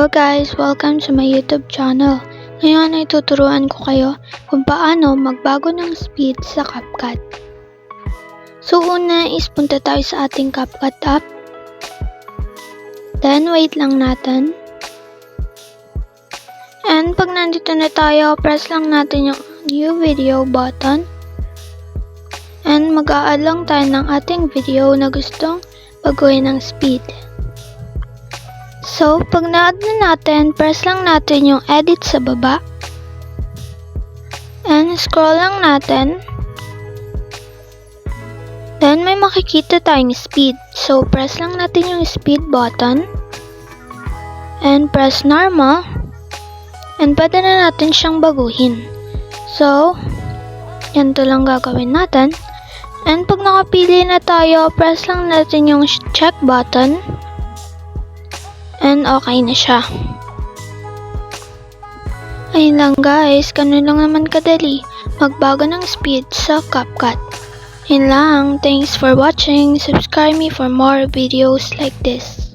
Hello guys! Welcome to my YouTube channel. Ngayon ay tuturuan ko kayo kung paano magbago ng speed sa CapCut. So una is punta tayo sa ating CapCut app. Then wait lang natin. And pag nandito na tayo, press lang natin yung new video button. And mag-a-add lang tayo ng ating video na gustong baguhin ng speed. So, pag na-add na natin, press lang natin yung edit sa baba. And scroll lang natin. Then, may makikita tayong speed. So, press lang natin yung speed button. And press normal. And pwede na natin siyang baguhin. So, ganito lang gagawin natin. And pag nakapili na tayo, press lang natin yung check button. And okay na siya. Ayun lang guys, ganun lang naman kadali magbago ng speed sa CapCut. Ayun lang, thanks for watching. Subscribe me for more videos like this.